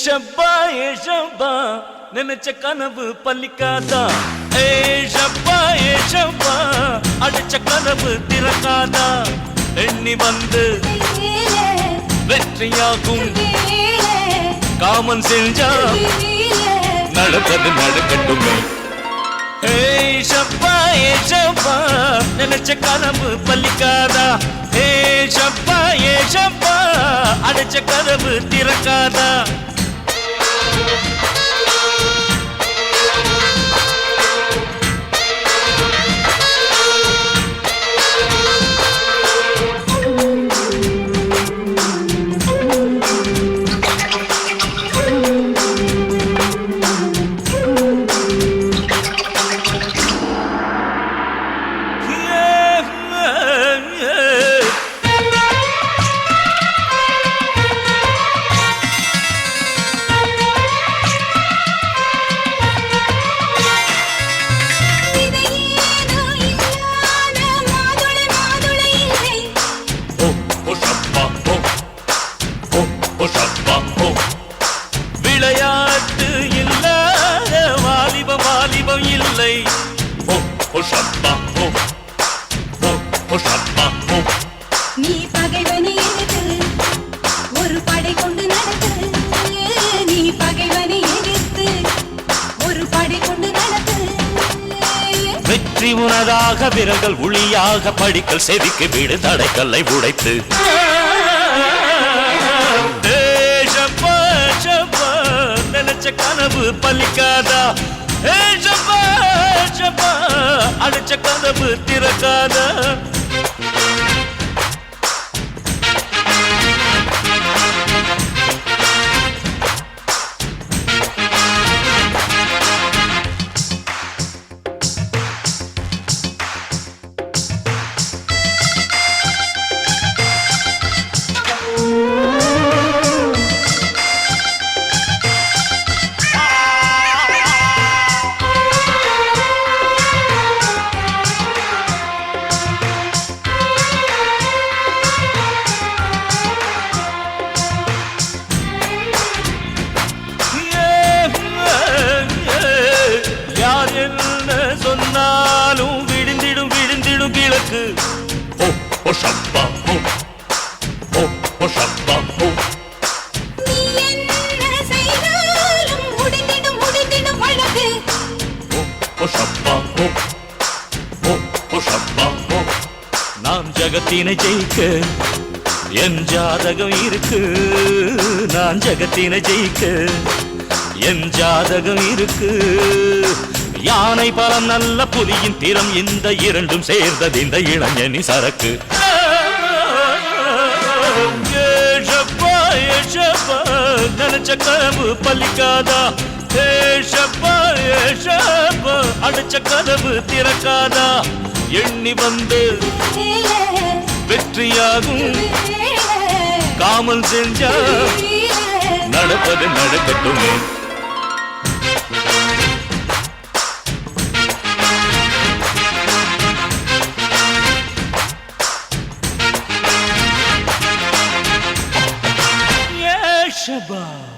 ஷப்பா ஏ ஷப்பா நினைச்ச கனவு பலிக்காதா ஏ ஷப்பா ஏ ஷப்பா அடிச்ச கனவு திறக்காதா எண்ணி வந்து வெற்றியாகும் காமன் செஞ்சா நடப்பது நடக்கட்டுமே ஏ ஷப்பா நினைச்ச கனவு பலிக்காதா ஏ ஷப்பா அடிச்ச கனவு திறக்காதா விளையாட்டு இல்லாத வாலிபம் இல்லை நீ பகைவனை எதிர்த்து ஒரு படை கொண்டு நடத்து நீ பகைவனை எதிர்த்து ஒரு படை கொண்டு நடத்து வெற்றி உனதாக விரல்கள் ஒளியாக படிக்கல் செவிக்கு வீடு தடைக்கல்லை உடைத்து நினைச்ச கனவு பலிக்காதா அடிச்ச கனவு திறக்காதா சொன்னாலும் விழுந்திடும் கிழக்கு நாம் ஜகத்தினை ஜெயிக்க என் ஜாதகம் இருக்கு நான் ஜகத்தினை ஜெயிக்க என் ஜாதகம் இருக்கு யானை பலம் நல்ல புலியின் திறம் இந்த இரண்டும் சேர்ந்தது இந்த இளைஞனி சரக்கு நினைச்ச கனவு பலிக்காதா அடிச்ச கனவு திறக்காதா எண்ணி வந்து வெற்றியாகும் காமல் செஞ்சா நடப்பது நடக்கட்டுமே Shabba.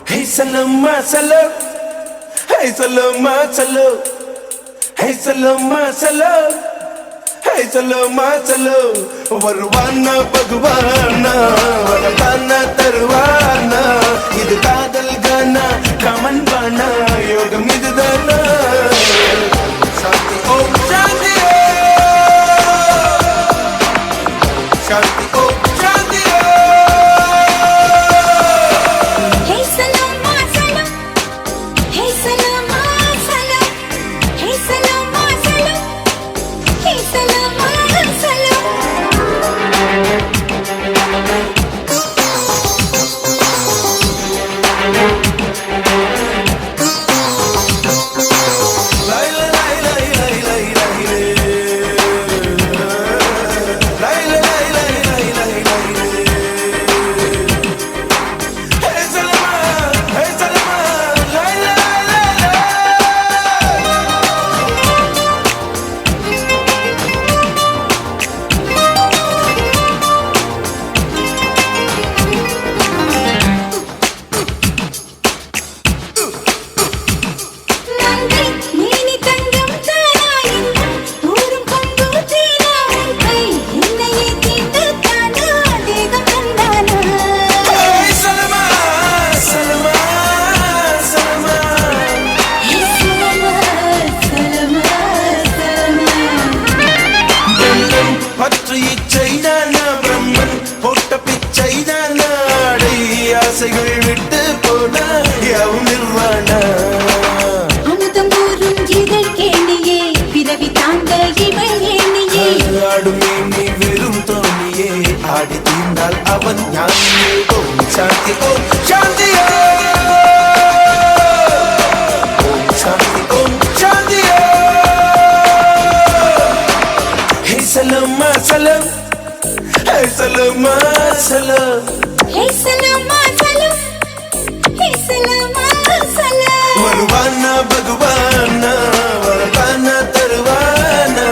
Hey Salama Salo, Hey Salama Salo, Hey Salama Salo, Hey Salama Salo, Varvana Bhagwana, Varatana Tarvana, Idu Kadal Gana, Kaman Bana, Yogam Idana. ஆசைகள் விட்டு போனா யாவும் நிர்வாணா அமுதம் ஊறும் இதழ் கேணியே பிறவி தாங்க இவள் ஏணியே ஆடுமே நீ வெறும் தோணியே ஆடி தீர்ந்தால் அவன் ஞானியே ஓம் சாந்தி ஓம் சாந்தியே ஓம் சாந்தி ஓம் சாந்தியே ஹே சலமா சலம் ஹே சலமா சலம் ஹே சலமா சலம் ஹே சலமா சலம் வருவானா பகவானா வரவானா தருவானா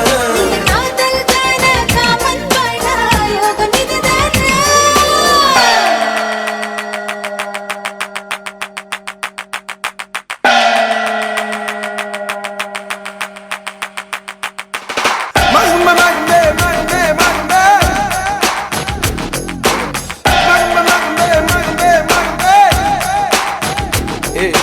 காதல் தான காமன் வாழா யோகம் இதுதானா மர்ம மர்மே மர்மே மர்மே மர்ம மர்மே மர்மே மர்மே ஏய்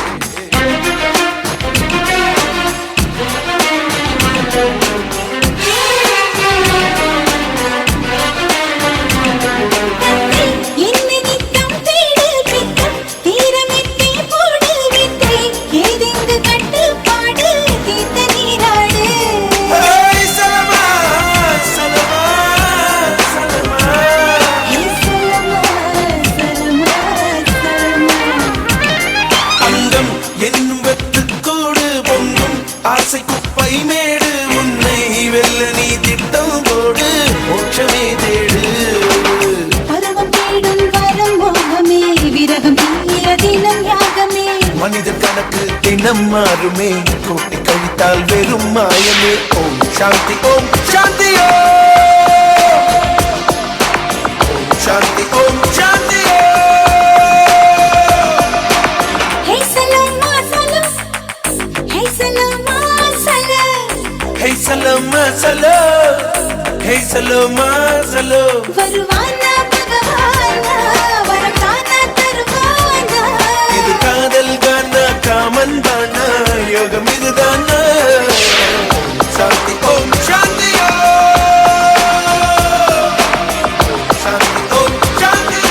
என்னை நித்தம் தேடு பித்தம் தீரமிட்டே போடு வித்தை ஏதெங்கு கட்டுப்பாடு தீர்த்த நீராடு Hey Salama, Salama, Salama. ஹே சலமா சலமா சலமா அங்கம் என்னும் வெட்டுக்கோடு பொங்கும் ஆசை குப்பை மேடு உன்னை வெல்ல நீ திட்டம் போடு மோட்சமே தேடு பருவம் தேடும் வரம் மோகமே விரகம் தீர தினம் யாகமே மனிதர் கணக்கு தினம் மாறுமே கூட்டி கழித்தால் வெறும் மாயமே ஓம் சாந்தி ஓம் சாந்தி ஓம் சாந்தி ஓம் சாந்தி ஹே சலமா சலம் ஹே சலமா சலம் ஹே சலமா சலோ ஹே சலமா சலோ வருவானா பகவானா வரம் தானா தருவானா இது காதல் கானா காமன் தானா யோகம் இதுதானா சாந்தி ஓம் சாந்தி சாந்தி ஓம் சாந்தி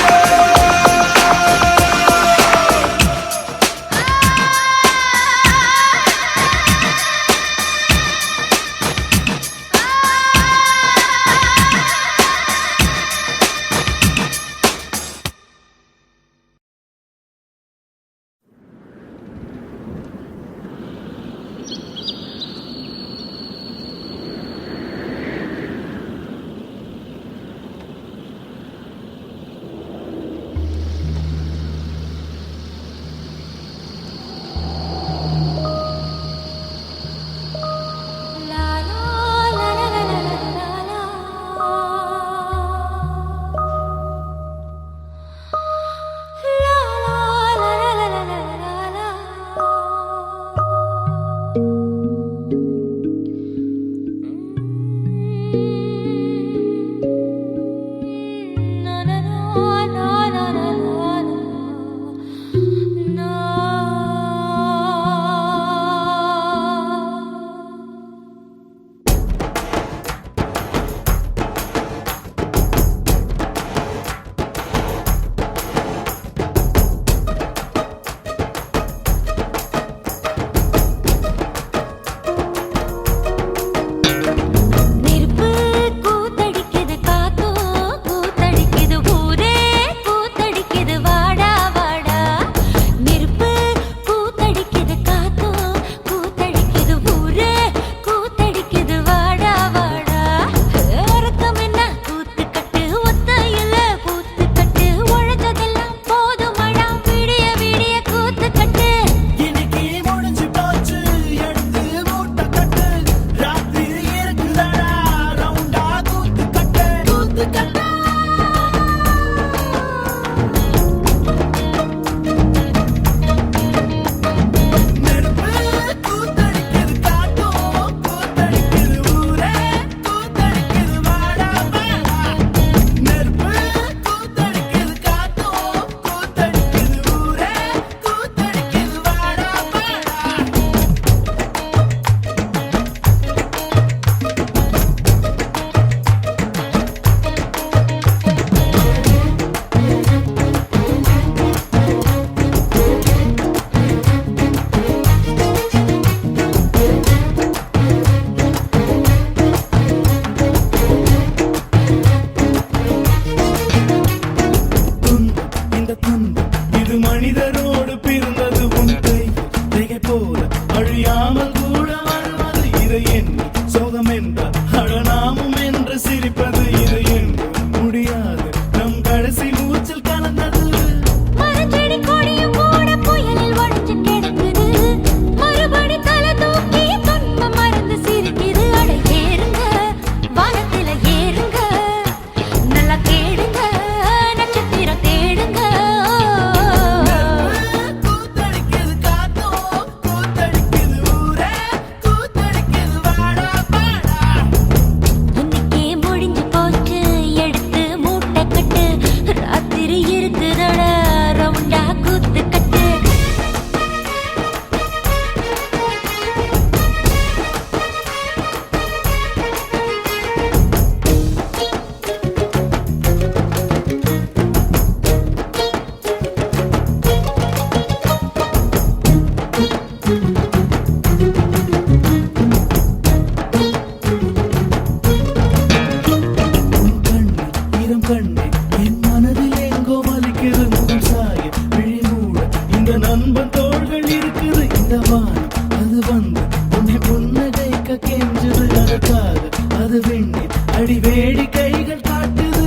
சாய விழி மூட இந்த நண்பன் தோள்கள் இருக்குது இந்த வானம் அது வந்து உன்னை புன்னகைக்க கெஞ்சுது அதற்காக அது விண்ணில் அடி வேடிக்கைகள் காட்டுது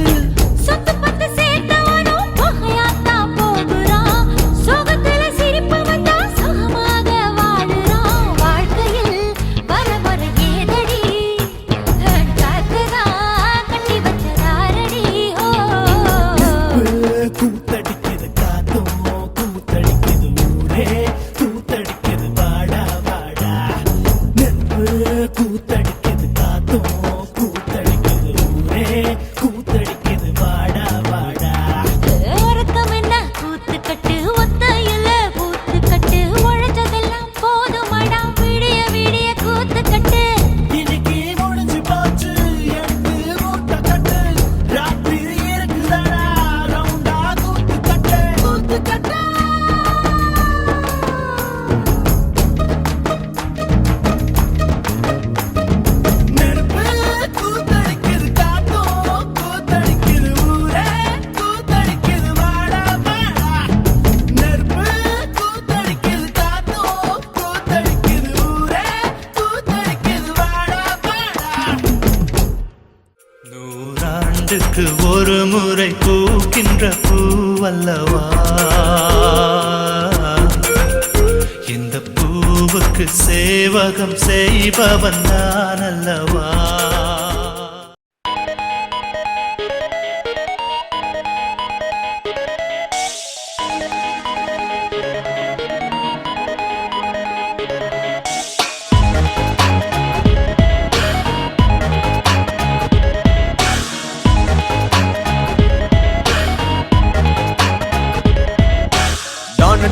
சொத்து பத்து சேர்த்தவனும் பகையாத்தான் போகிறான். சோகத்துல சிரிப்பு வந்தா சுகமாக வாழுறான். வாழ்க்கையில் வர வர ஏதடி காத்துதான் கட்டி வச்சதாரடி. கூத்தடிக்குது காத்தும் கூத்தடிக்குது ஊரே கூத்தடிக்குது வாடா வாடா நெருப்பு கூத்தடிக்குது காத்தும் கூத்தடிக்குது ஊரே கூத்தடிக்குது வாடா வாடா உறக்கம் என்ன கூத்துக்கட்டு ஒத்தையில கூத்துக்கட்டு உழைச்சதெல்லாம் போதுமடா விடிய விடிய கூத்துக்கட்டு. இன்னைக்கு முடிஞ்சு போச்சு எடுத்து மூட்டை கட்டு ராத்திரி இருக்குதாடா ரவுண்டா கூத்துக்கட்டு கூத்துக்கட்டு நெருப்பு கூத்தடிக்குது காத்தும் கூத்தடிக்குது ஊரே கூத்தடிக்குது வாடா வாடா நெருப்பு கூத்தடிக்குது காத்தும் கூத்தடிக்குது ஊரே கூத்தடிக்குது வாடா வாடா நூறாண்டுக்கு ஒரு முறை பூக்கின்ற பூவல்லவா இந்த பூவுக்கு சேவகம் செய்பவன் நான் அல்லவா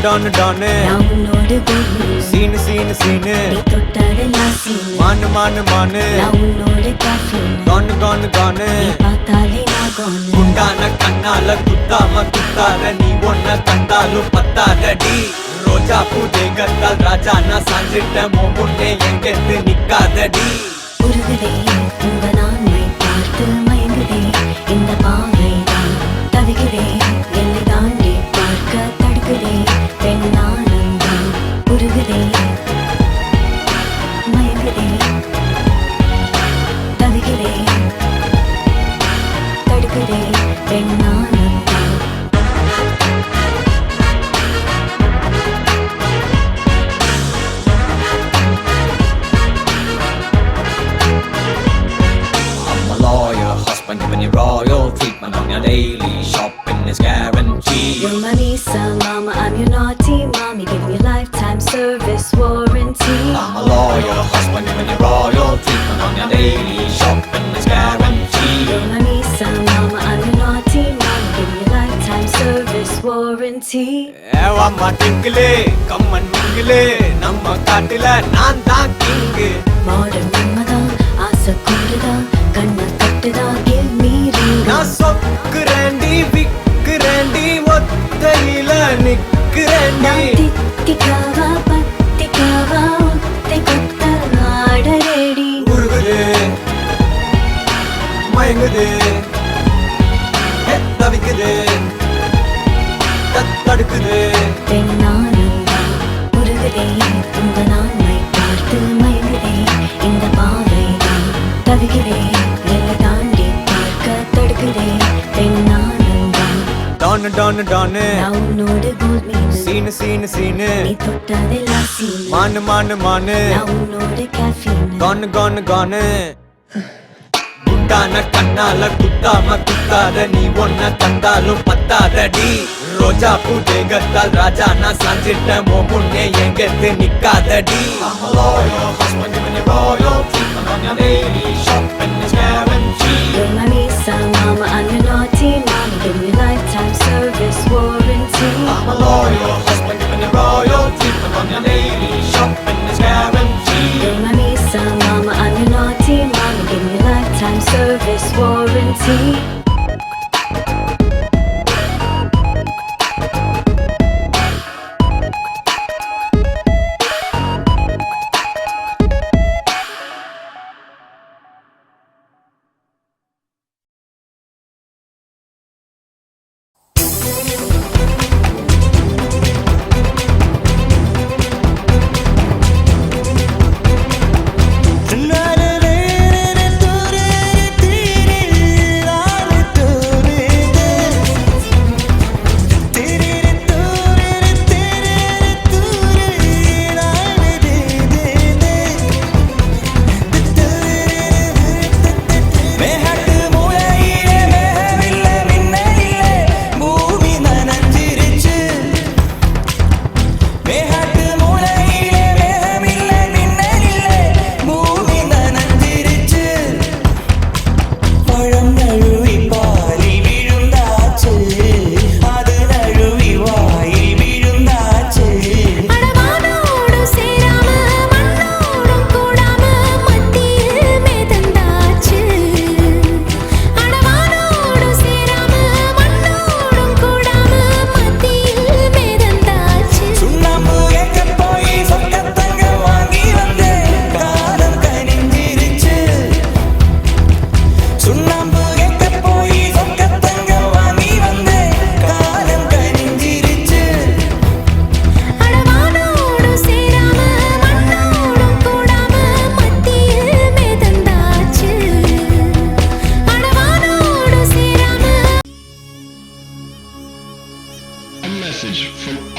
டானு டானு நான் உன்னோடு போய் சீனு சீனு சீனு நீ தொட்டாடலாம் சீனு. மானு மானு மானு நான் உன்னோடு காஃபின் கானு கானு கானு நீ பார்த்தாலே நான் கோனு. குண்டான கண்ணால குத்தாம குத்தாத நீ ஒன்ன கண்டாலும் பத்தாதடி ரோஜா பூ தேகத்தால் ராஜா நான் சாஞ்சிட்ட முன்னே எங்கெத்து நிக்காதடி உருகுதே இந்த நான்மை பார்த்து மயங்குதே இந்த பாவை தான் தவிக்கிறே என்னை தாண்டி பார்க்க தடுக்குதே பெண் நாணம் உருகுதே மயங்குதே தவிக்கிறே தடுக்குதே பெண் நாணம் I'm a lawyer, husband giving you royal treatment on your daily shopping is guaranteed. You're my Lisa, mama, I'm your naughty mommy. Give me lifetime service warranty. I'm a lawyer, husband giving you royal treatment on your daily shopping is guaranteed. You're my Lisa, mama, I'm your naughty mommy. Give me lifetime service warranty. ஏவாம்மா டிங்கிளே கம்மன் மிங்கிளே நம்ம காட்டுல நான் தான் king modern நம்மதான் ஆசை கூடுதான் கண்ணை கட்டுதான் give me ring. நான் சொக்குறேண்டி விக்குறேண்டி ஒத்தையில நிக்கிறேண்டி நான் தித்திக்காவா பத்திக்காவா ஒத்தை கொத்த ஆடரேடி. உருகுது மயங்குது தவிக்குது தடுக்குது பெண்ணானந்தா உருகுதே இந்த நான்மை பார்த்து மயங்குதே இந்த பாவை தான் தவிக்கிறே என்னை தாண்டி பார்க்க தடுக்குதே பெண்ணானந்தா. டானு டானு டானு நான் உன்னோடு கோல் மீன் சீனு சீனு சீனு நீ தொட்டதெல்லாம் சீனு. மானு மானு மானு நான் உன்னோடு caffeine. கானு கானு கானு குண்டான கண்ணால குத்தாம குத்தாத நீ ஒன்ன தந்தாலும் பத்தாதடி ரோஜா பூ தேகத்தால் ராஜா நான் சாஞ்சிட்ட முன்னே எங்கெத்து நிக்காதடி I'm a loyal husband giving you royal treatment on your daily shopping is guaranteed. You're my Lisa, mama, I'm your naughty mommy. Give me lifetime service warranty. I'm a loyal husband giving you royal treatment on your daily shopping is guaranteed. You're my Lisa, mama, I'm your naughty mommy. Give me lifetime service warranty.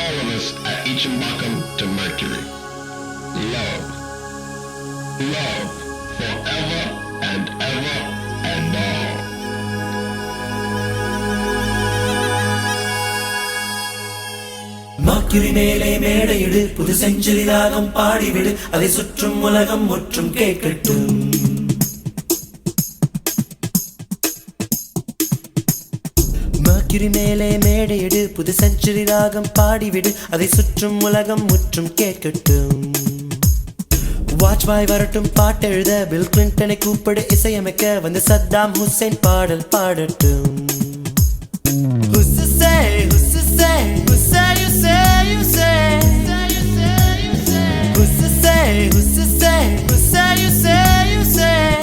all of us at Ichimbakum to Mercury. Love. Love forever and ever and all. Mercury மேலே மேடையிடு, புது century ராகம் பாடிவிடு, அதை சுற்றும் உலகம் முற்றும் கேட்கட்டும். Mercury மேலே மேடையிடு, புது செஞ்சுரி ராகம் பாடிவிடு, அதை சுற்றும் உலகம் முற்றும் கேட்கட்டும். வாஜ்பாய் வரட்டும் பாட்டெழுத, பில் கிளின்டனை கூப்பிடு இசையமைக்க, வந்து சத்தாம் ஹுசைன் பாடல் பாடட்டும்.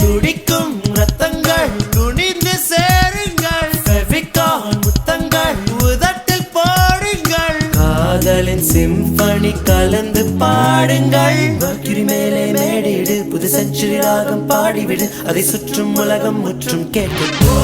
துடிக்கும் ரத்தங்கள் துணிந்து சேருங்கள், ஃபெவிகால் முத்தங்கள் உதட்டில் போடுங்கள், காதலின் சிம்பனி கலந்து பாடுங்கள். மர்க்குரி மேலே மேடையிடு, புது செஞ்சுரி ராகம் பாடிவிடு, அதை சுற்றும் உலகம் முற்றும் கேட்கட்டும்.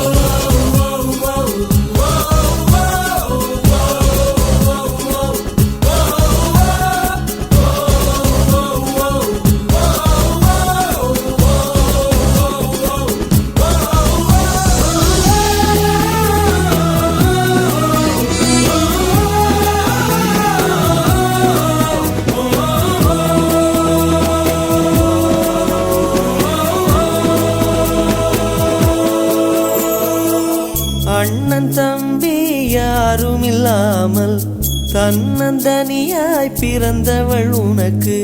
அண்ணன் தம்பி யாரும் இல்லாமல் தன்னந்தனியாய் பிறந்தவள் உனக்கு.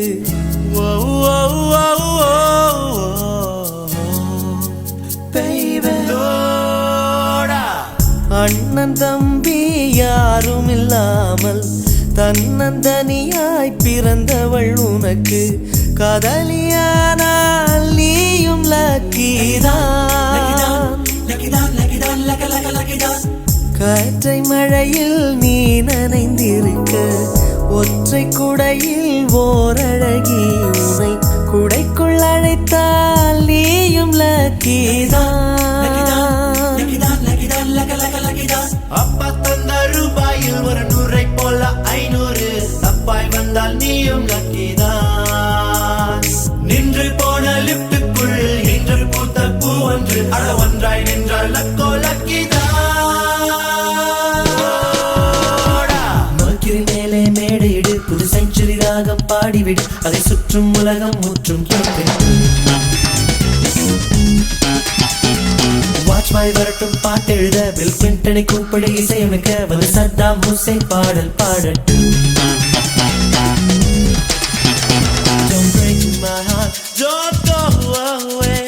அண்ணன் தம்பி யாரும் இல்லாமல் தன்னந்தனியாய் பிறந்தவள் உனக்கு. காதலியானால் நீயும் லக்கிதான். காற்றை மழையில் நீ நனைந்திருக்க, ஒற்றை குடையில் ஓரழகி உனை குடைக்குள் அழைத்தால் நீயும் லக்கிதான். அப்பா தந்த ரூபாயில் ஒரு 100 போல 500, தப்பாய் வந்தால் நீயும் லக்கிதான். நின்று போன லிப்டுக்குள் இன்று பூத்த பூ ஒன்று, அட ஒன்றாய் நின்றால் லக்கோ லக்கிதான். மர்க்குரி மேலே மேடையிடு, புது செஞ்சுரி ராகம் பாடிவிடு, அதை சுற்றும் உலகம் முற்றும் கேட்கட்டும். வாஜ்பாய் வரட்டும் பாட்டெழுத, பில் கிளின்டனை கூப்பிடு இசையமைக்க, வந்து சத்தாம் ஹுசைன் பாடல் பாடட்டும். Don't break my heart, don't go away.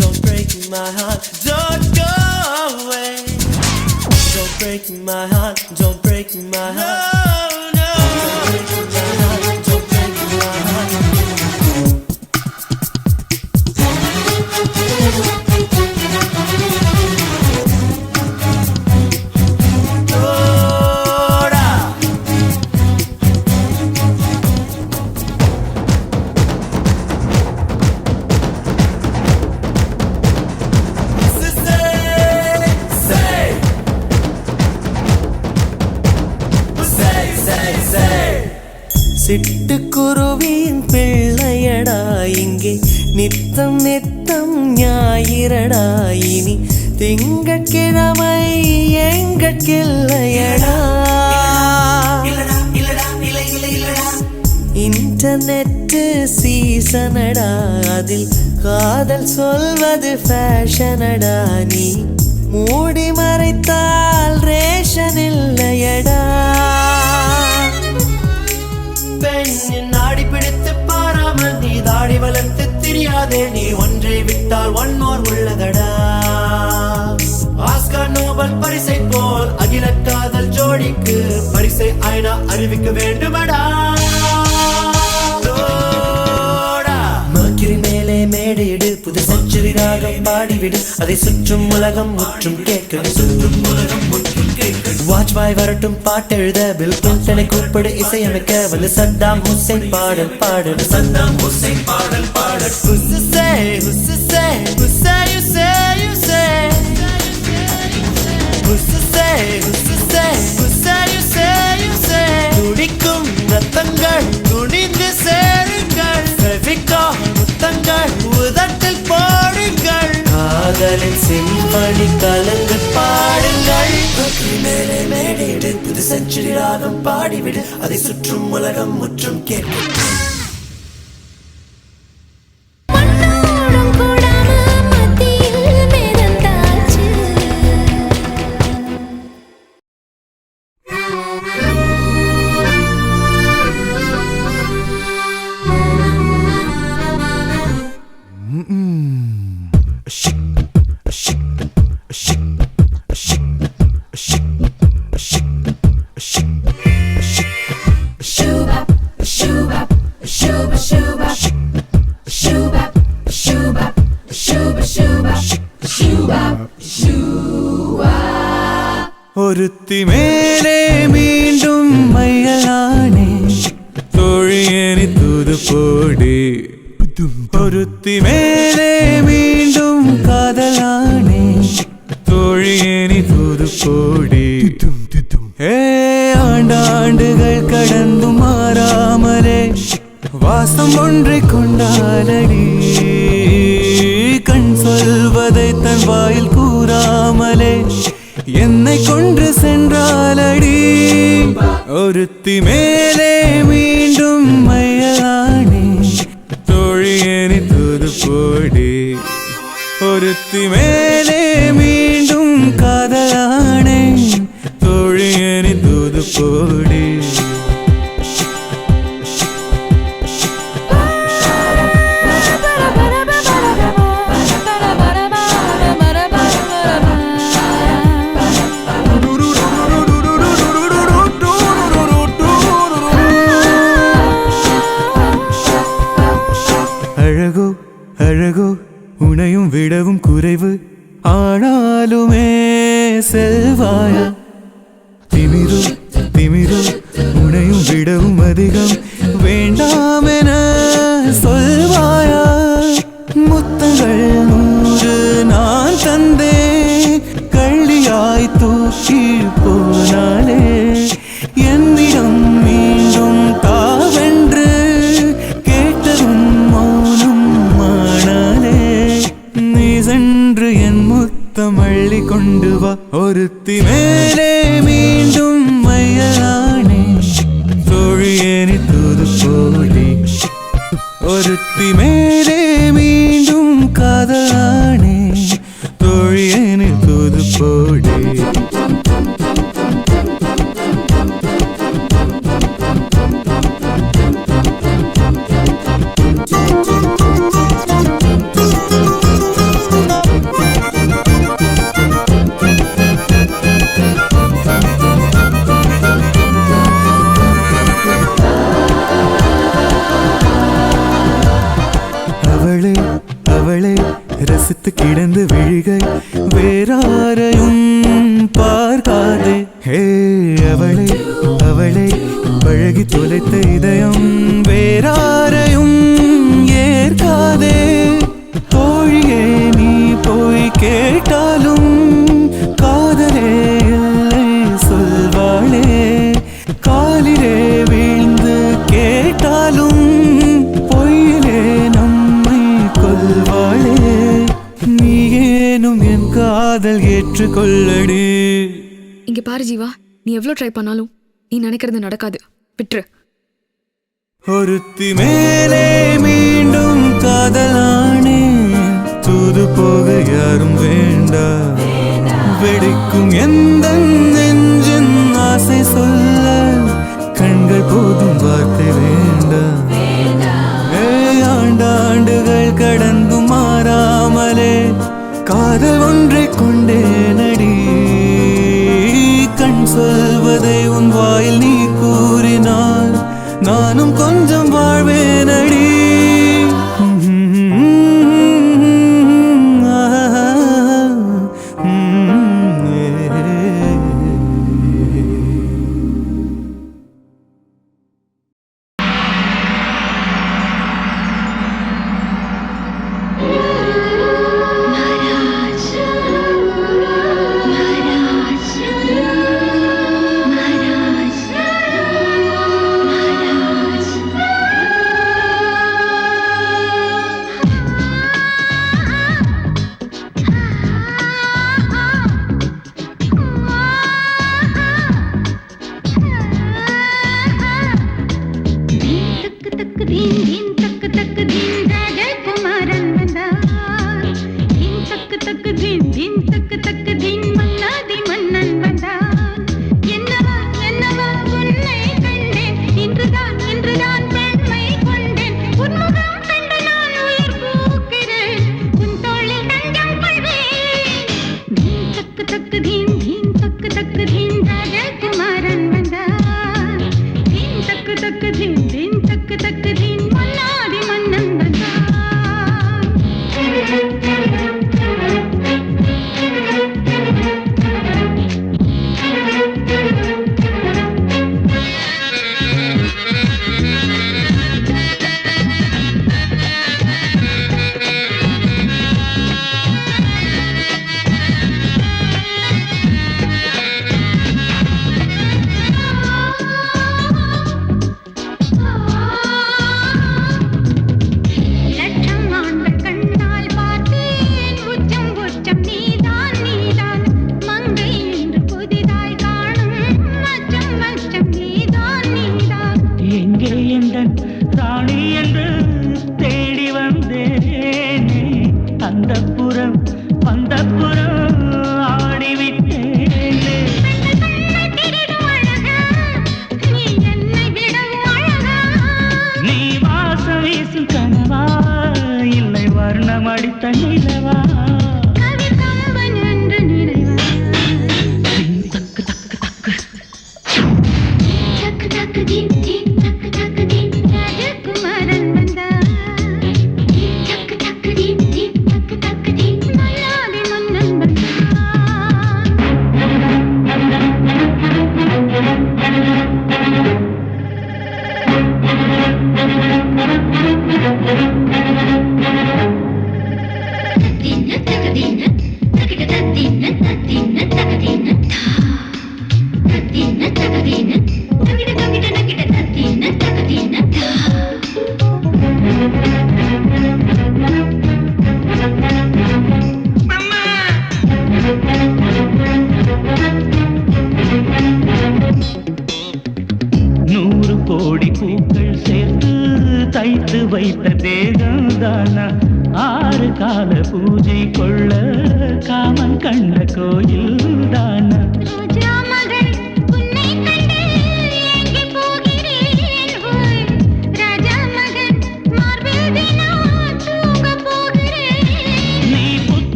Don't break my heart, don't go away. Don't break my heart, don't break my heart. No, don't break my heart, don't break my heart. சிட்டுக்குருவியின் பிள்ளையடா இங்கே, நித்தம் நித்தம் ஞாயிறடா இனி, திங்கட்கிழமை எங்கட்கில்லையடா. Internet சீசனடா, அதில் காதல் சொல்வது ஃபேஷனடா, நீ மூடி மறைத்தால் ரேஷன் இல்லையடா. பெண்ணின் நாடி பிடித்து பாராமல் நீ தாடி வளர்த்து தெரியாதே, நீ ஒன்றை விட்டால் ஒன்னோர் உள்ளதடா. ஆஸ்கார் நோபல் பரிசை போல் அகில காதல் ஜோடிக்கு பரிசை ஐநா அறிவிக்க வேண்டுமடா. மர்க்குரி மேலே மேடையிடு, புது செஞ்சுரி ராகம் பாடிவிடு, அதை சுற்றும் உலகம் முற்றும் கேட்கட்டும். வாஜ்பாய் வரட்டும் பாட்டெழுத, பில் கிளின்டனை கூப்பிடு இசையமைக்க, வந்து சத்தாம் ஹுசைன் பாடல் பாடல். சத்தாம் ஹுசைன் பாடல் பாடல். காதலின் சிம்பனி கலந்து பாடுங்கள். மேலே மேடையிடு புது செஞ்சுரி ராகம் பாடிவிடு, அதை சுற்றும் உலகம் முற்றும் கேட்கட்டும். ஒருத்தி மேலே மீண்டும் மையலானே தோழியனி தூது போடி. ஒருத்தி மேலே மீண்டும் காதலானே தோழியனி தூது போடி. ஆண்டாண்டுகள் கடந்து மாறாமலே வாசம் ஒன்றை கொண்டாலடி. கண் சொல்வதை தன் வாயில் கூறாமலே என்னை கொன்று சென்றாலடி. ஒருத்தி மேலே மீண்டும் மையலானே தோழியனி தூது போடி. ஒருத்தி மேலே மீண்டும் காதலானே தோழியனி தூது போடி. அழகோ அழகோ உனையும் விடவும் குறைவு, ஆனாலுமே செல்வாயா. திமிரோ திமிரோ உனையும் விடவும் அதிகம், வேண்டாமென சொல்வாயா. முத்தங்கள் 100 நான் தந்தேன், கள்ளியாய் தூக்கி போனாலே என்னிடம் மீண்டும் தாவென்று கேட்டதும் மௌனம் மானாலே. நீ சென்று என் முத்தம் அள்ளி கொண்டு வா. ஒருத்தி மேலே மீண்டும் மையலானே தோழியனி தூது போடி. ஒருத்தி மேலே மீண்டும் காதலானே தோழியனி தூது போடி. அவளே அவளே ரசித்து கிடந்து விழிகை வேறாரையும் பார்க்காதே. ஹே அவளே அவளே பழகி தொலைத்த இதயம் வேறாரையும் ஏற்காதே. தோழியே நீ போய் கேட்டாலும் காதலே இல்லை சொல்வாளே. காலிலே வீழ்ந்து கேட்டாலும் பொய்யிலே நம்மை கொல்வாளே. நீ ஏனும் என் காதல் ஏற்றுக்கொள்ளடி. இங்க பாரு ஜீவா, நீ எவ்வளவு ட்ரை பண்ணாலும் நீ நினைக்கிறது நடக்காது, விட்டுரு. ஒருத்தி மேலே மீண்டும் காதலானே தூது போக யாரும் வேண்டாம். வெடிக்கும் எந்த நெஞ்சின் ஆசை சொல்ல கண்கள் போதும் வார்த்தை வேண்டாம். ஆண்டாண்டுகள் கடந்து மாறாமலே காதல் ஒன்றை கொண்டே நடி. கண் சொல்வதை உன் வாயில் நீ கூறினால் நானும் கொஞ்சம் வாழ்வேனடி.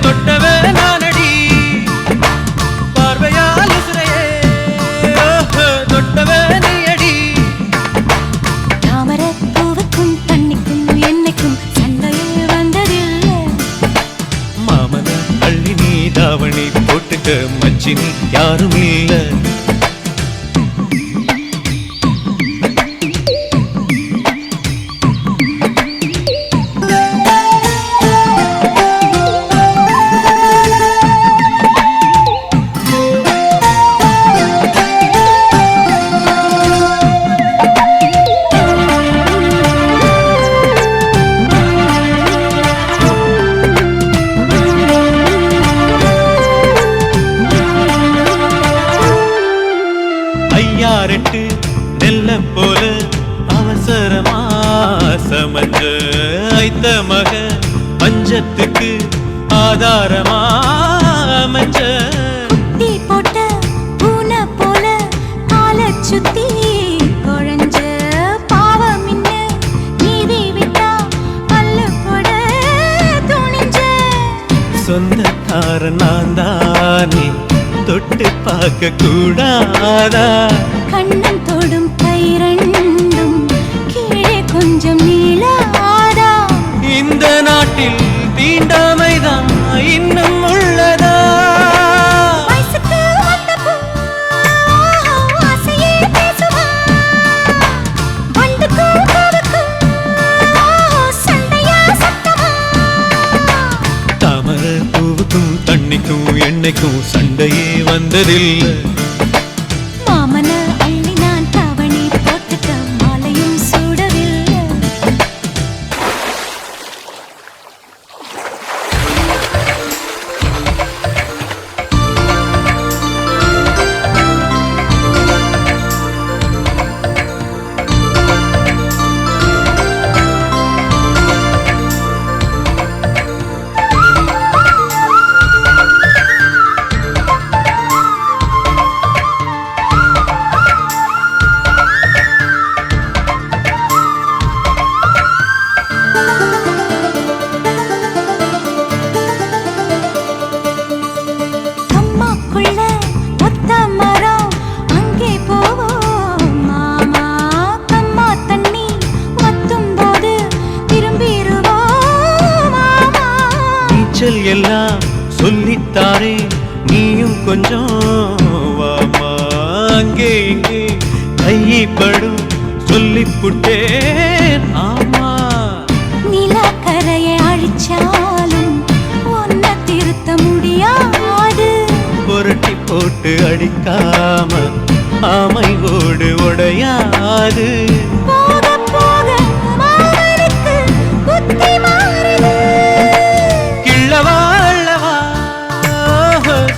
தொட்டவே நானடி பார்வையால் உசுரையே போட்டுக்க மச்சினி யாரும் இல்ல. ஐயாரெட்டு நெல்ல போல அவசரமா சமஞ்ச ஐத்த மக பஞ்சத்துக்கு ஆதாரமா அமைஞ்ச குட்டி போட்ட பூனை போல காலை சுத்தி குழஞ்ச பாவம் இன்ன நீதி விட்டா பல்லு போட துணிஞ்ச சொந்தக்கார நான் தானே தொட்டு பார்க்க கூடாதா கண்ணன் தொடும் கை ரெண்டும் கீழே கொஞ்சம் நீளாதா இந்த நாட்டில் தீண்டாமைதான் இன்னும் உள்ளதா வயசுக்கு வந்த பூ ஆசையே பேசுவா வண்டுக்கும் பூவுக்கும் சண்டையா சத்தமா தாமர பூவுக்கும் தண்ணிக்கும் எண்ணெய்க்கும் சண்டையே வந்ததில்லை. மாமன அள்ளி நான் தாவணி போட்டுக்க மாலையும் சூடவில்லை. அம்மாக்குள்ள ஒத்த மரம் அங்கே போவோம் மாமா கம்மா தண்ணி வத்தும் போது திரும்பிடுவோம் மாமா நீச்சல் எல்லாம் சொல்லித்தாரே நீயும் கொஞ்சம் வாமா அங்கே இங்கே கைப்படும் சொல்லிப்புட்டேன் ஆமா நிலக்கரையை அழிச்சாலும் ஒன்ன திருத்த முடியாது புரட்டி போட்டு அடிக்காம ஆமை ஓடு உடையாது போக போக மாமனுக்கு புத்தி மாறுது கிள்ளவா அள்ளவா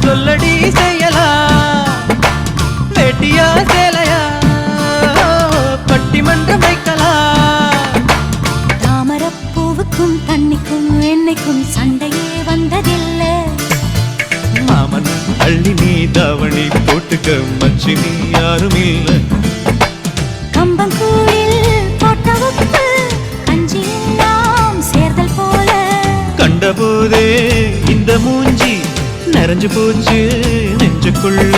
சொல்லடி செய்யலா வெட்டியா சேலையா பட்டிமன்றம் வைக்கலாம் தாமரப்பூவுக்கும் தண்ணிக்கும் எண்ணெய்க்கும் சண்டையே வந்ததில்லை மாமன் அள்ளி நீ தாவணி போட்டுக்க மச்சினி யாரும் இல்ல. கம்பங்கூழில் போட்ட உப்பு கஞ்சி எல்லாம் சேர்தல் போல கண்டபோதே இந்த மூஞ்சி நிறைஞ்சு போச்சு நெஞ்சுக்குள்ள.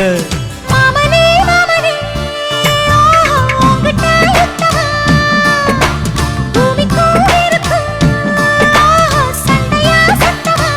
மாமனே மாமனே உங்கிட்ட யுத்தமா பூமிக்கும் இருக்கும் சண்டையா சத்தமா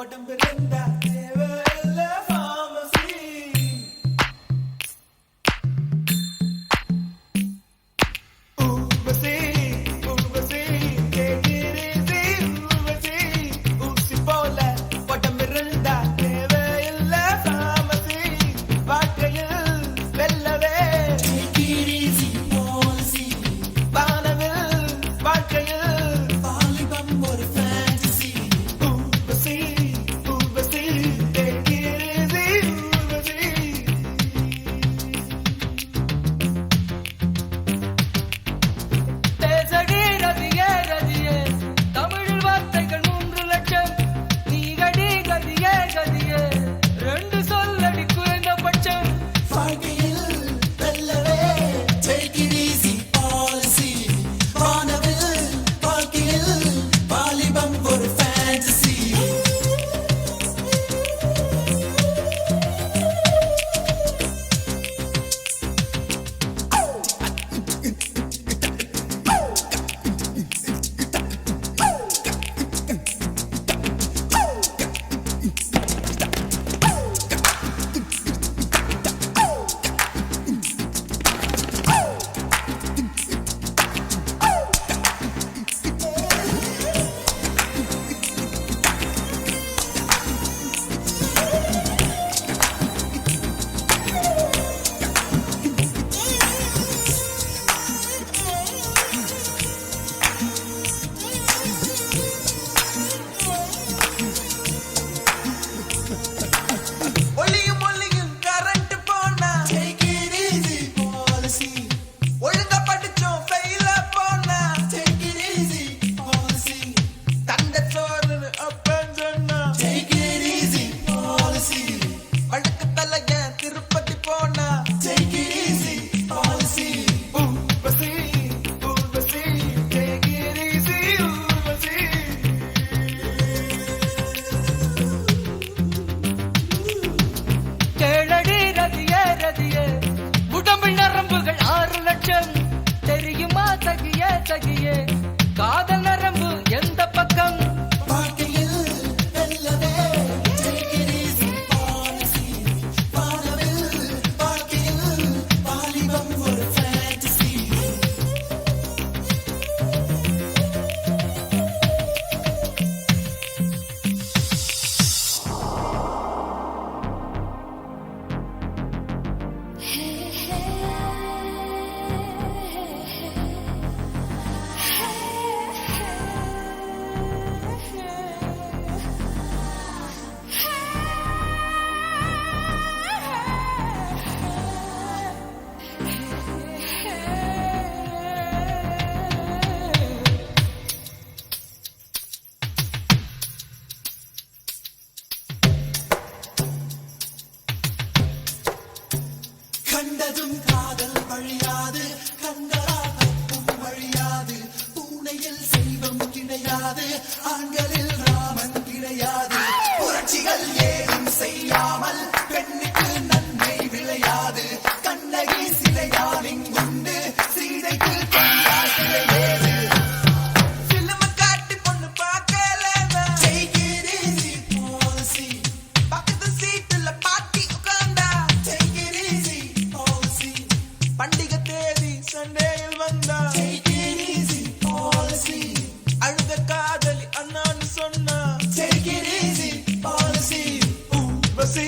உடம்பு ரெண்டா தேவையில்ல pharmacy. Urvashi, Urvashi, take it easy, Urvashi. ஊசி போல உடம்பு ரெண்டா தேவையில்ல pharmacy. வாழ்க்கையில் வெல்லவே take it easy, policy. வானவில் வாழ்க்கையில் வாலிபம் ஒரு fantasy. Urvashi, Urvashi, take it easy, Urvashi. பேசடி ரதியே ரதியே தமிழில் வார்த்தைகள் 3 லட்சம் நீகடி கதியே கதியே 2 சொல்லடி குறைந்தபட்சம் வாழ்க்கையில் வெல்லவே take it easy policy. வானவில் வாழ்க்கையில் வாலிபம் ஒரு fantasy. ஒளியும் ஒளியும் கரண்ட் போனா take it easy policy. ஒழுங்கா படிச்சோம் ஃபெயில போனா take it easy policy. தண்ட சோறுன்னு அப்பன் சொன்னா take it easy policy. வடக்கு தலைய திருப்பதி போனா take it easy policy. Urvashi, Urvashi, take it easy, Urvashi. கேளடி ரதியே ரதியே உடம்பில் நரம்புகள் 6 லட்சம் தெரியுமா தகியே தகியே காதல் நரம்பு எந்த பக்கம் வாழ்க்கையில் வெல்லவே take it easy policy. வானவில் வாழ்க்கையில் வாலிபம் ஒரு fantasy. கண்டதும் காதல் வழியாது கண்டராகும் வழியாது பூனையில் செல்வம் கிடையாது ஆண்களில் ராமன் கிடையாது புரட்சிகள் ஏதும் செய்யாமல் பெண்ணுக்கு நன்மை விளையாது கண்ணகி சிலையால் இங்குண்டு சீதைக்கு கண்டால் கிடையாது சிலம காட்டி பொண்ணு பார்க்கலனா take it easy policy. பக்கத்து சீட்டுல பாட்டி உட்கார்ந்தா take it easy policy. பண்டிகை தேதி சண்டேயில் வந்தா take it easy policy. அழுத காதலி அண்ணான்னு சொன்னா take it easy policy. Urvashi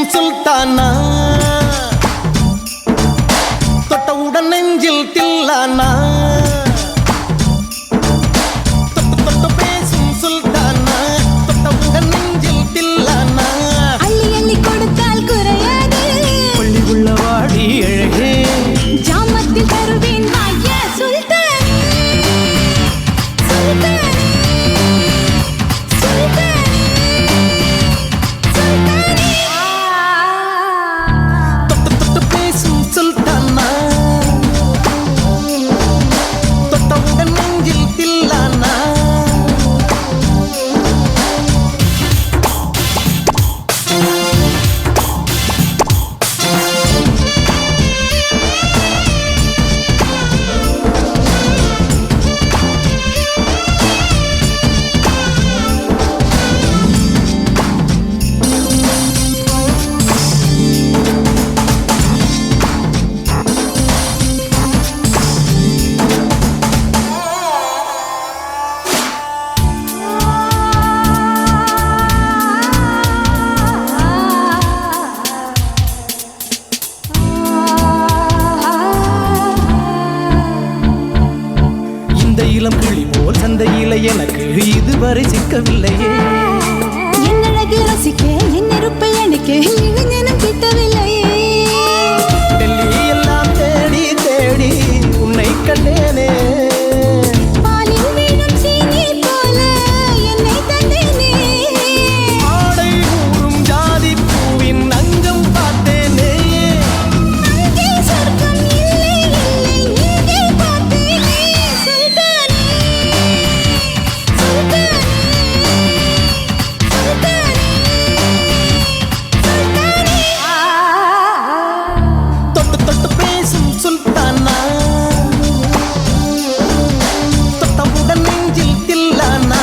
பேசும் சுல்தானா தொட்டவுடன் நெஞ்சில் தில்லானா தொட்டு பேசும் சுல்தானா தொட்டவுடன் நெஞ்சில் தில்லானா அள்ளி அள்ளி கொடுத்தால் குறையாது பள்ளி உள்ள வாடி அழகே ஜாமத்தில் தருவேன் வாய சுல்தானே சுல்தானே சுல்தானே சுல்தானே தொட்டு பேசும் சுல்தானா தொட்டவுடன் நெஞ்சில் தில்லானா இந்த இளம் கிளி போல் சந்தையில எனக்கு இதுவரை சிக்கவில்லையே என் அழகு ரசிக்க என் நெருப்பை அணைக்க இளைஞனும் கிட்டவில்லையே டெல்லி எல்லாம் தேடி தேடி உன்னை கண்டேனே பாலில் வீணும் சீனி போல என்னை தந்தேனே ஆடை ஊறும் ஜாதி பூவின் அங்கம் பார்த்தேனே அங்கே சொர்க்கம் இல்லை இல்லை இங்கே பார்த்தேனே சுல்தானே சுல்தானே சுல்தானே சுல்தானே தொட்டு பேசும் சுல்தானா தொட்டவுடன் நெஞ்சில் தில்லானா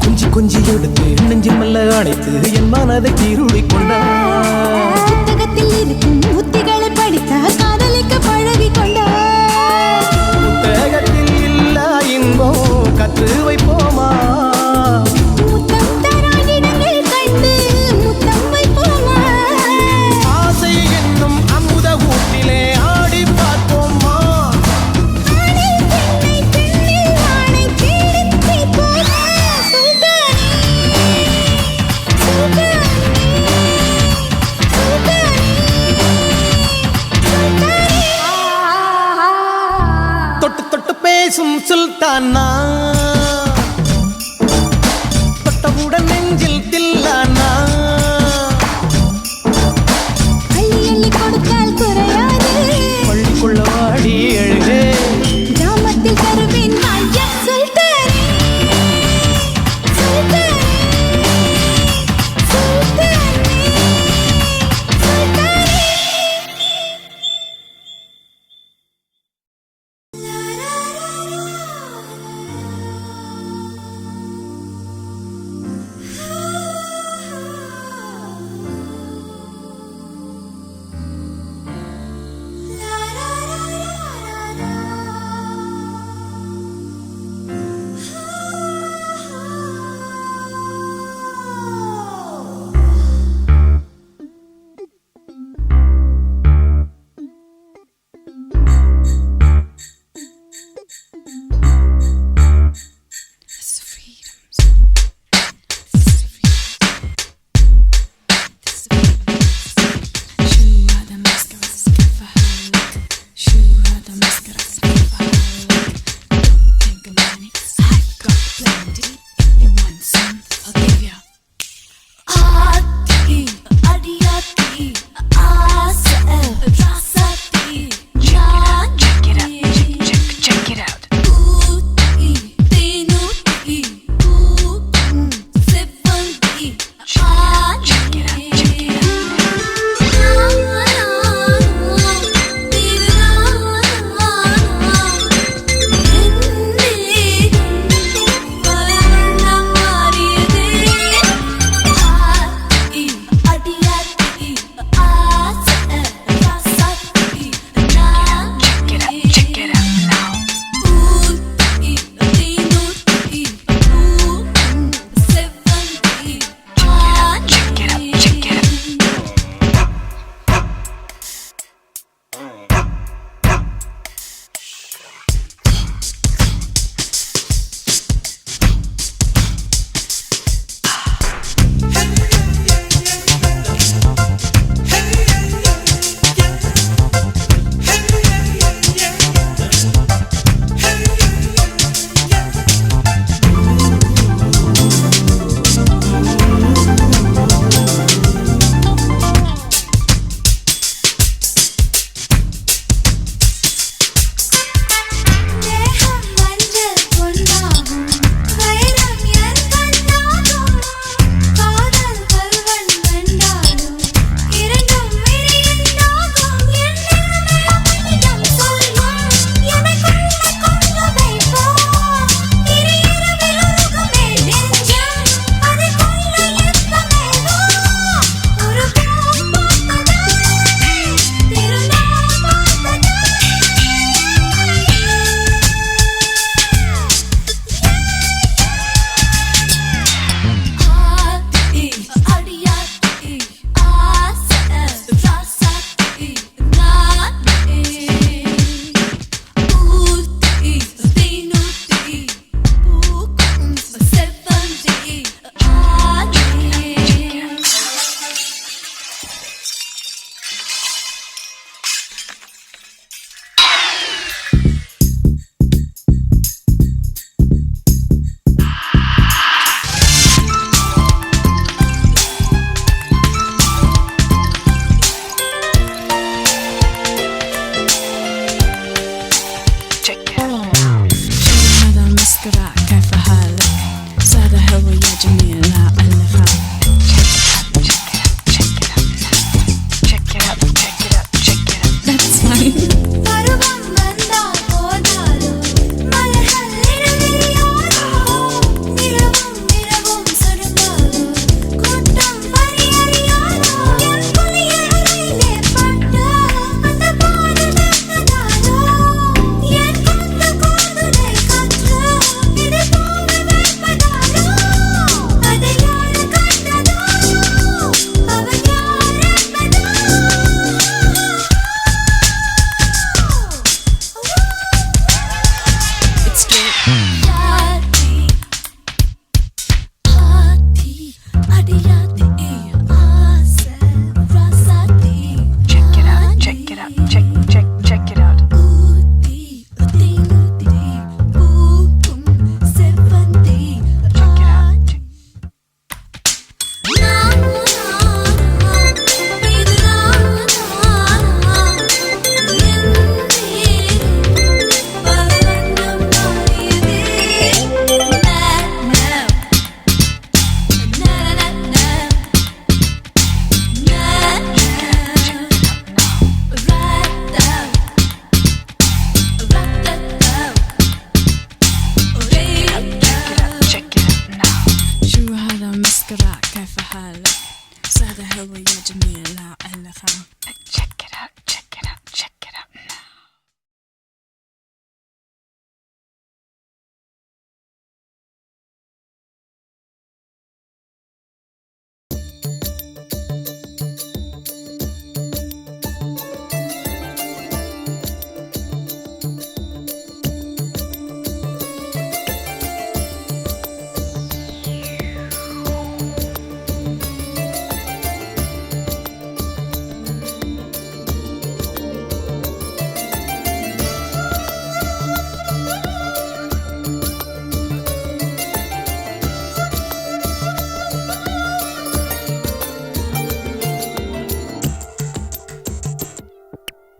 கொஞ்சி கொஞ்சி எடுத்து நெஞ்சில் மெல்ல அணைத்து என் மனதை கீருளி கொண்டார் புத்தகத்தில் இருக்கும் உத்திகளை படித்த காதலிக்க பழகி கொண்டார் புத்தகத்தில் இல்ல இன்பம் கற்று வைப்போமா முத்தம் தரானிடங்கள் கண்டு முத்தம் வைப்போமா ஆசை என்னும் அமுத ஊட்டிலே ஆடி பார்ப்போமா ஆணில் பெண்ணை பெண்ணில் ஆணை தேடித் தீர்ப்போமா சுல்தானே சுல்தானே சுல்தானே جميلة ألفها. That's fine.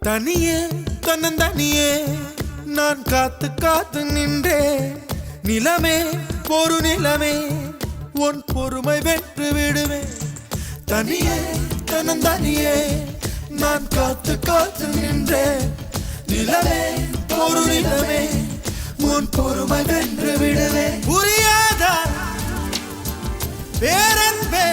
தனியே தன்னந்தனியே நான் காத்து காத்து நின்றே நிலமே ஒரு நிலமே உன் பொறுமை வென்று விடுவேன் தனியே தன்னந்தனியே நான் காத்து காத்து நின்றே நிலமே ஒரு நிலமே உன் பொறுமை வென்று விடுவேன் புரியாதா பேரன்பே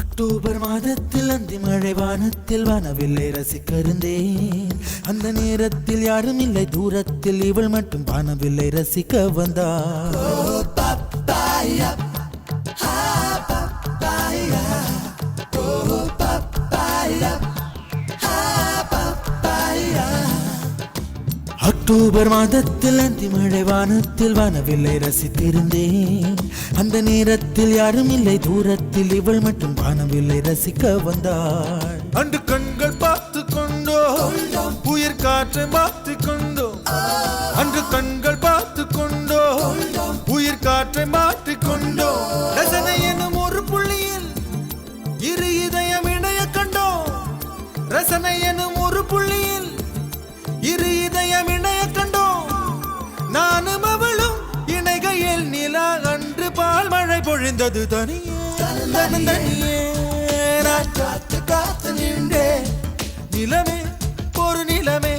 அக்டோபர் மாதத்தில் அந்தி மழை வானத்தில் வானவில்லை ரசிக்கருந்தேன் அந்த நேரத்தில் யாரும் இல்லை தூரத்தில் இவள் மட்டும் வானவில்லை ரசிக்க வந்தாள் அக்டோபர் மாதத்தில் அந்தி மழை வானத்தில் வானவில்லை ரசித்திருந்தேன் அந்த நேரத்தில் யாரும் இல்லை தூரத்தில் இவள் மட்டும் வானவில்லை ரசிக்க வந்தாள் அன்று கண்கள் பார்த்து கொண்டோ உயிர் காற்றை மாற்றி கொண்டோ அன்று கண்கள் பார்த்து கொண்டோ உயிர் காற்றை மாற்றி கொண்டோ ரசனை எனும் ஒரு புள்ளியில் இரு இதயம் இணைய கண்டோ ரசனை எனும் ஒரு புள்ளியில் இரு இதயம் இணைய கண்டோம் நானும் அவளும் இணைகையில் நிலா அன்று பால் மழை பொழிந்தது தனியே தனியே நான் காத்து காத்து நின்றே நிலமே ஒரு நிலமே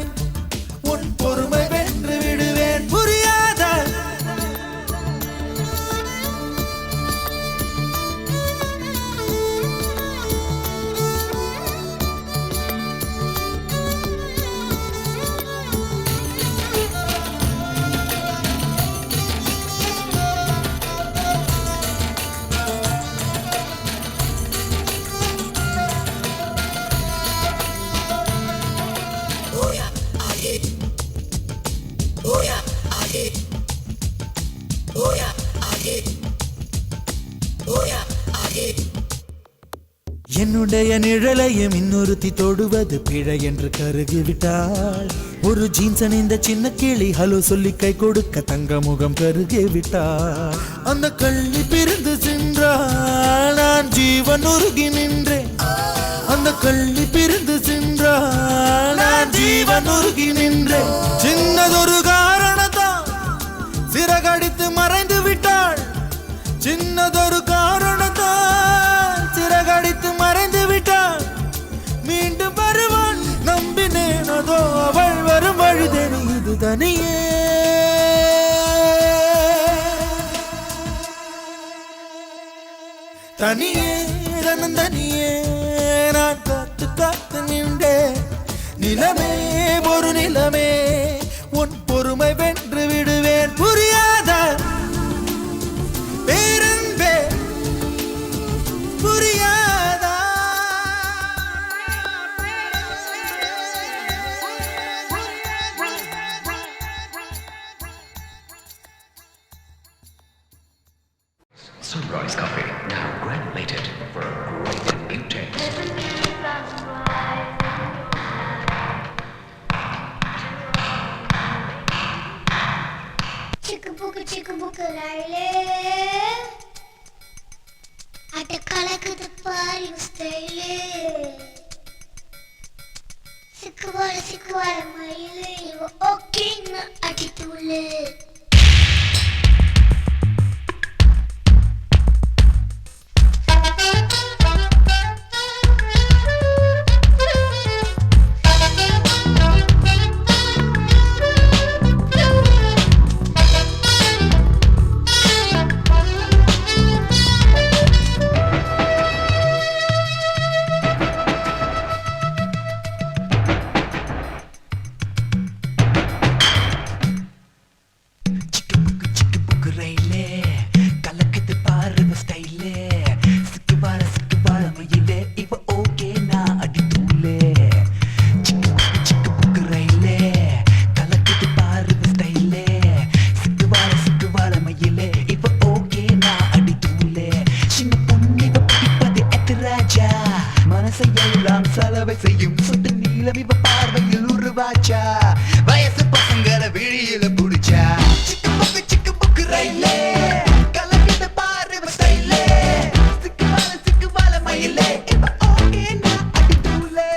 உன் பொறுமை வென்று விடுவேன் புரியாத என்னுடைய நிழலையும் இன்னொருத்தி தொடுவது பிழை என்று கருகிவிட்டாள். ஒரு ஜீன்ஸ் அணிந்த சின்ன கிளி ஹலோ சொல்லி கை கொடுக்க தங்க முகம் கருகிவிட்டாள். அந்த கள்ளி பிரிந்து சென்றாள், நான் ஜீவன் உருகி நின்றேன். அந்த கள்ளி பிரிந்து சென்றாள், நான் ஜீவன் உருகி நின்றேன். சின்னதொரு காரணத்தான் சிறகடித்து மறைந்து விட்டாள். சின்னதொரு காரணத்தால் சிறகடித்து மறைந்து விட்டாள். மீண்டும் வருவான் நம்பினேன், அதோ அவள் வரும் வழி தெரியுது தனியே. தனியே தனியே நான் காத்து காத்து நின்றேன். நிலமே ஒரு நிலமே உன் பொறுமை வென்று விடுவேன். புரியாத பேரன்பே புரியாதா? Sunrise Coffee, now granulated for a great new taste. Chicka booka rile. At a kalakata party style. Sikawala maile. You okay na attitule. வயசு பசங்கள விழியில புடிச்சா சிக்கு புக்கு ரயிலே கலக்கிட்டு பாரு ஸ்டைலே சிக்கு பால மயிலே இப்ப ஓகே நான் அடித்தூளே.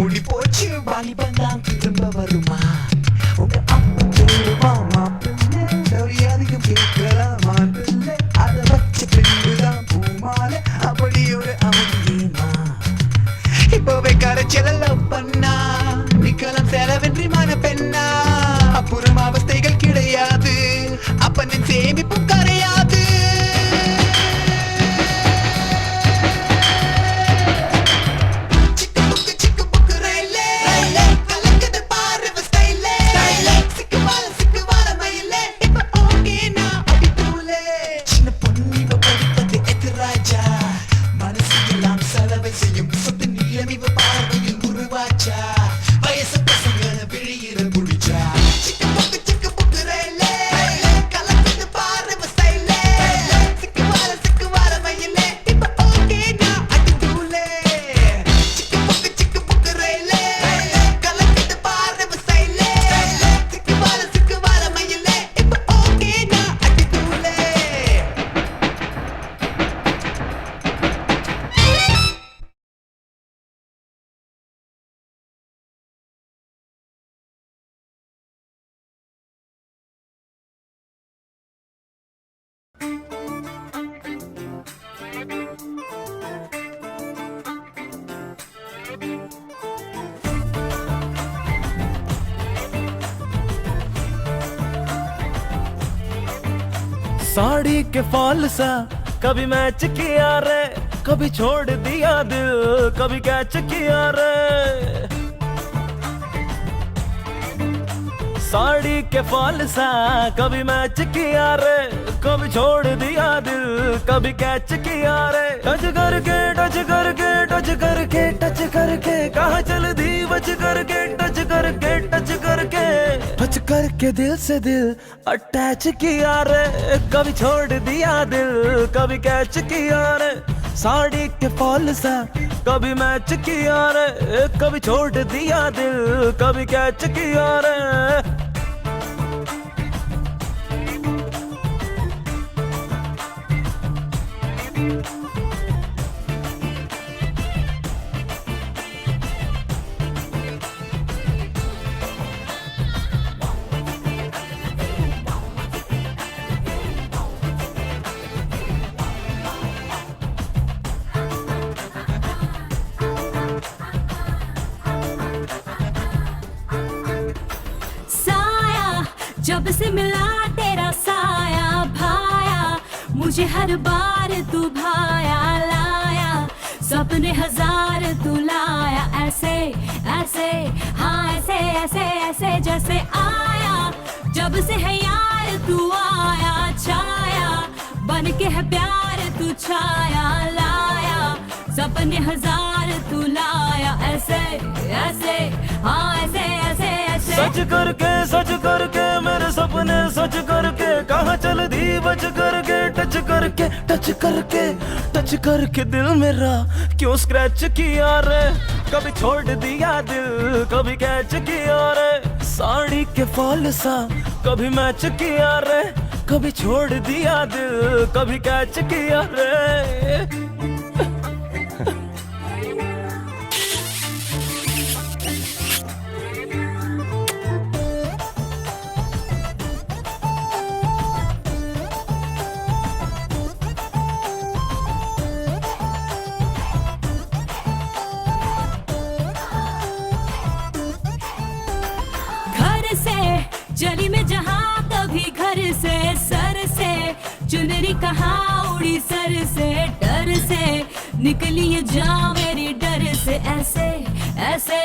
மூடி போச்சு வாலிபன் தான் திரும்ப வருமா உங்க அப்பா தேடுமா மாப்பிள்ளை சரி அதிகம் கேட்கலாமா பிள்ளை அதை வச்ச பின்புதான் பூமாலை அப்படி ஒரு அவதியேமா இப்போவே கரைச்சல பண்ணா நிக்கலாம் செலவென்றி மன பெண்ணா அப்புறம் அவஸ்தைகள் கிடையாது அப்பனின் சேமிப்பும் கரையாது साड़ी के फॉल सा कभी मैच किया रे कभी छोड़ दिया दिल कभी कैच किया रे साड़ी के फॉल सा कभी मैच किया रे कभी छोड़ दिया दिल कभी कैच किया रे टच करके टच करके टच करके टच करके कहाँ चल दी बच करके टच करके टच करके टच करके दिल से दिल अटैच किया रे कभी छोड़ दिया दिल कभी कैच किया रे साड़ी के फॉल सा कभी मैच किया रे कभी छोड़ दिया दिल कभी कैच किया रे जब से मिला तेरा साया भाया मुझे हर बार तू भाया लाया सपने हजार तू लाया ऐसे ऐसे हाँ ऐसे ऐसे ऐसे जैसे आया जब से है यार तू आया छाया बन के है प्यार तू छाया लाया सपने हजार तू लाया ऐसे ऐसे हाँ ऐसे ऐसे ऐसे सच करके मेरे सपने सच करके कहाँ चल दी बच करके टच करके टच करके टच करके दिल मेरा क्यों स्क्रैच किया रे कभी छोड़ दिया दिल कभी कैच किया रे साड़ी के फॉल सा कभी मैच किया रे कभी छोड़ दिया दिल कभी कैच किया रे जली में जहाँ कभी घर से सर से चुनरी कहाँ उड़ी सर से डर से निकली ये जा मेरी डर से ऐसे ऐसे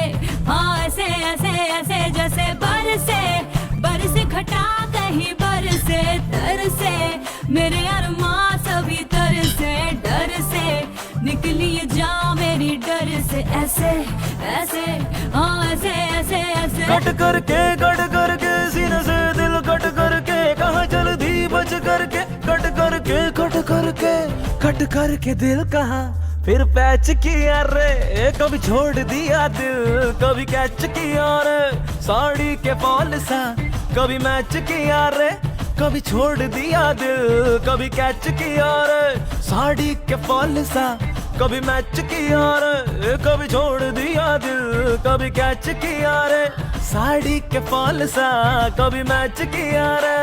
हाँ ऐसे ऐसे ऐसे जैसे बरसे घटा कहीं बरसे तर से मेरे अरमां सभी तर से डर से निकली ये जा मेरी डर से ऐसे ऐसे हाँ ऐसे ऐसे ऐसे कट करके सीने से दिल कट करके कहाँ चल दी बच करके कट करके दिल कहाँ फिर पैच किया रे कभी छोड़ दिया दिल कभी कैच किया रे साड़ी के फॉल सा कभी मैच किया रे कभी छोड़ दिया दिल कभी कैच किया रे साड़ी के फॉल सा कभी मैच किया रे कभी छोड़ दिया दिल कभी कैच किया रे साड़ी के फॉल सा कभी मैच किया रे